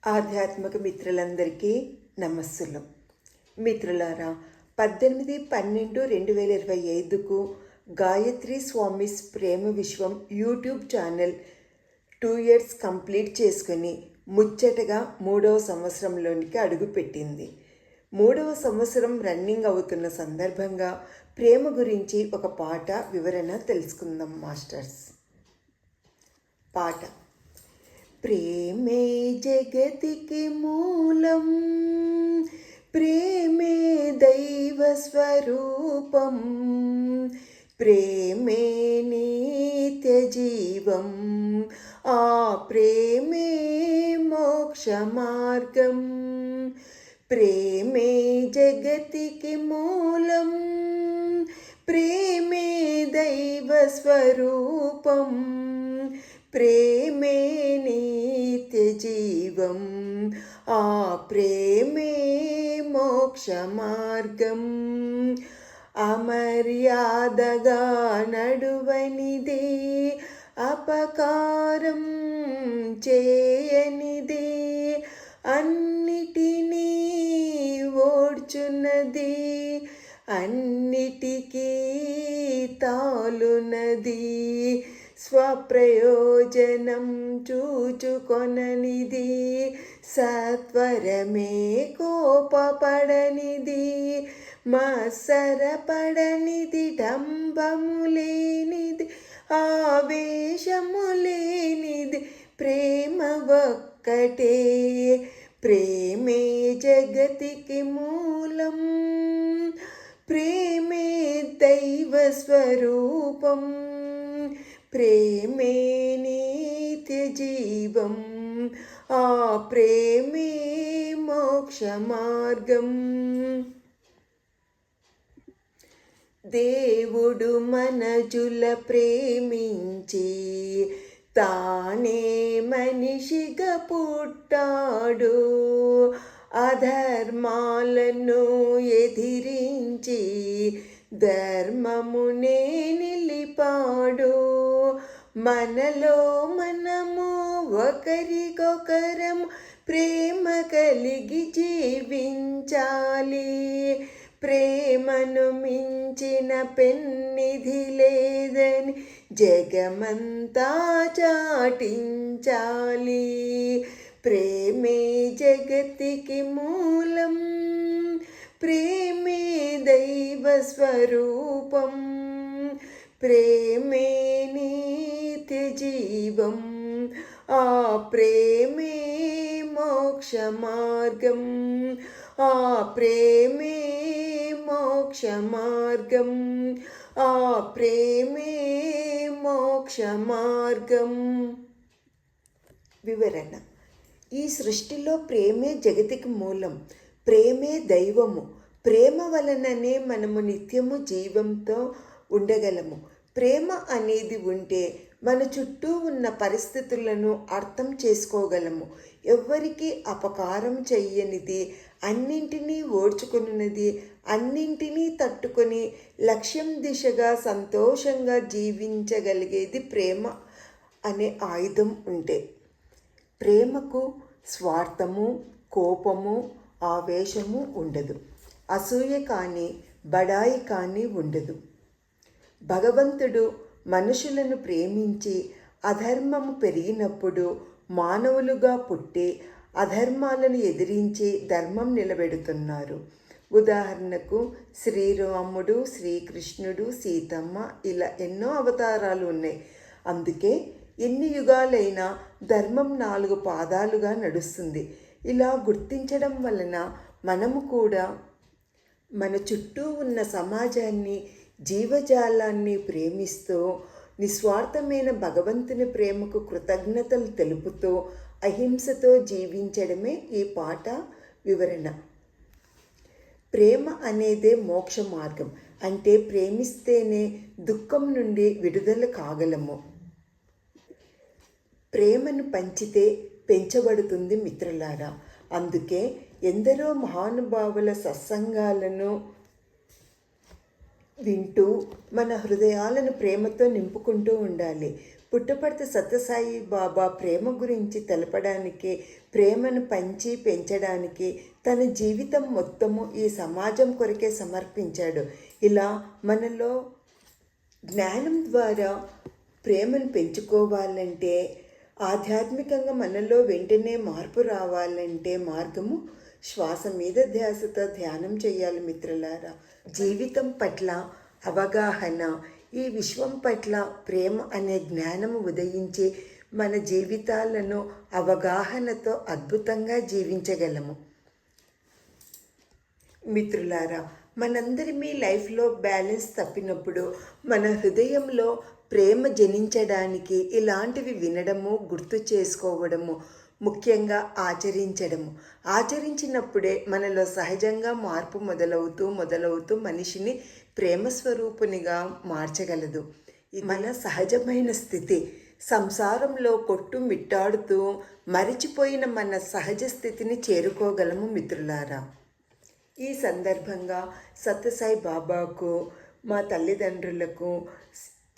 ఆధ్యాత్మిక మిత్రులందరికీ నమస్సులు. మిత్రులారా, 18/12/2025కు గాయత్రి స్వామిస్ ప్రేమ విశ్వం యూట్యూబ్ ఛానల్ 2 years కంప్లీట్ చేసుకుని ముచ్చటగా 3వ సంవత్సరంలోనికి అడుగుపెట్టింది. 3వ సంవత్సరం రన్నింగ్ అవుతున్న సందర్భంగా ప్రేమ గురించి ఒక పాట వివరణ తెలుసుకుందాం మాస్టర్స్. పాట: ప్రేమే జగతికి మూలం, ప్రేమే దైవ స్వరూపం, ప్రేమే నిత్య జీవం, ఆ ప్రేమే మోక్ష మార్గం. ప్రేమే జగతికి మూలం, ప్రేమే దైవ స్వరూపం, ప్రేమే నిత్య జీవం, ఆ ప్రేమే మోక్ష మార్గం. అమర్యాదగా నడువనిదే, అపకారం చేయనిదే, అన్నిటినీ ఓడ్చున్నది, అన్నిటికీ తాలునది, స్వప్రయోజనం చూచుకొననిది, సత్వరమే కోపపడనిది, మత్సరపడనిది, డంబము లేనిది, ఆవేశము లేనిది, ప్రేమ ఒక్కటే. ప్రేమే జగతికి మూలం, ప్రేమే దైవ స్వరూపం, ప్రేమే నిత్య జీవం, ఆ ప్రేమే మోక్ష మార్గం. దేవుడు మనుజుల ప్రేమించి తానే మనిషిగా పుట్టాడు, అధర్మాలను ఎదిరించి ధర్మమునే నిలిపాడు. మనలో మనము ఒకరికొకరం ప్రేమ కలిగి జీవించాలి. ప్రేమను మించిన పెన్నిధి లేదని జగమంతా చాటించాలి. ప్రేమే జగతికి మూలం, ప్రేమే దైవ స్వరూపం, ప్రేమే నిత్య జీవం, ఆ ప్రేమే మోక్ష మార్గం, ఆ ప్రేమే మోక్ష మార్గం, ఆ ప్రేమే మోక్ష మార్గం. వివరణ: ఈ సృష్టిలో ప్రేమే జగతికి మూలం, ప్రేమే దైవము. ప్రేమ వలననే మనము నిత్యము జీవంతో ఉండగలము. ప్రేమ అనేది ఉంటే మన చుట్టూ ఉన్న పరిస్థితులను అర్థం చేసుకోగలము. ఎవ్వరికి అపకారం చెయ్యనిది, అన్నింటినీ ఓర్చుకున్నది, అన్నింటినీ తట్టుకొని లక్ష్యం దిశగా సంతోషంగా జీవించగలిగేది ప్రేమ అనే ఆయుధం ఉంటే. ప్రేమకు స్వార్థము, కోపము, ఆవేశము ఉండదు. అసూయ కానీ బడాయి కానీ ఉండదు. భగవంతుడు మనుషులను ప్రేమించి అధర్మము పెరిగినప్పుడు మానవులుగా పుట్టి అధర్మాలను ఎదిరించి ధర్మం నిలబెడుతున్నారు. ఉదాహరణకు శ్రీరాముడు, శ్రీకృష్ణుడు, సీతమ్మ, ఇలా ఎన్నో అవతారాలు ఉన్నాయి. అందుకే ఎన్ని యుగాలైనా ధర్మం 4 పాదాలుగా నడుస్తుంది. ఇలా గుర్తించడం వలన మనము కూడా మన చుట్టూ ఉన్న సమాజాన్ని, జీవజాలాన్ని ప్రేమిస్తూ నిస్వార్థమైన భగవంతుని ప్రేమకు కృతజ్ఞతలు తెలుపుతూ అహింసతో జీవించడమే ఈ పాట వివరణ. ప్రేమ అనేదే మోక్ష మార్గం. అంటే ప్రేమిస్తేనే దుఃఖం నుండి విడుదల కాగలము. ప్రేమను పంచితే పెంచబడుతుంది మిత్రులారా. అందుకే ఎందరో మహానుభావుల సత్సంగాలను వింటూ మన హృదయాలను ప్రేమతో నింపుకుంటూ ఉండాలి. పుట్టపర్తి సత్యసాయి బాబా ప్రేమ గురించి తెలపడానికి, ప్రేమను పంచి పెంచడానికి తన జీవితం మొత్తము ఈ సమాజం కొరకే సమర్పించాడు. ఇలా మనలో జ్ఞానం ద్వారా ప్రేమను పెంచుకోవాలంటే, ఆధ్యాత్మికంగా మనలో వెంటనే మార్పు రావాలంటే మార్గము శ్వాస మీద ధ్యాసతో ధ్యానం చేయాలి మిత్రులారా. జీవితం పట్ల అవగాహన, ఈ విశ్వం పట్ల ప్రేమ అనే జ్ఞానము ఉదయించి మన జీవితాలను అవగాహనతో అద్భుతంగా జీవించగలము. మిత్రులారా, మనందరి మీ లైఫ్లో బ్యాలెన్స్ తప్పినప్పుడు మన హృదయంలో ప్రేమ జనించడానికి ఇలాంటివి వినడము, గుర్తు చేసుకోవడము, ముఖ్యంగా ఆచరించినప్పుడే మనలో సహజంగా మార్పు మొదలవుతూ మనిషిని ప్రేమ స్వరూపునిగా మార్చగలదు. ఇది మన సహజమైన స్థితి. సంసారంలో కొట్టుమిట్టాడుతూ మరిచిపోయిన మన సహజ స్థితిని చేరుకోగలము మిత్రులారా. ఈ సందర్భంగా సత్యసాయి బాబాకు, మా తల్లిదండ్రులకు,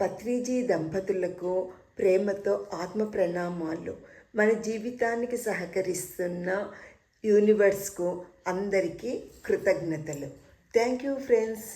పత్రిజీ దంపతులకు ప్రేమతో ఆత్మ ప్రణామాలు. మన జీవితానికి సహకరిస్తున్న యూనివర్స్కు అందరికీ కృతజ్ఞతలు. Thank you friends.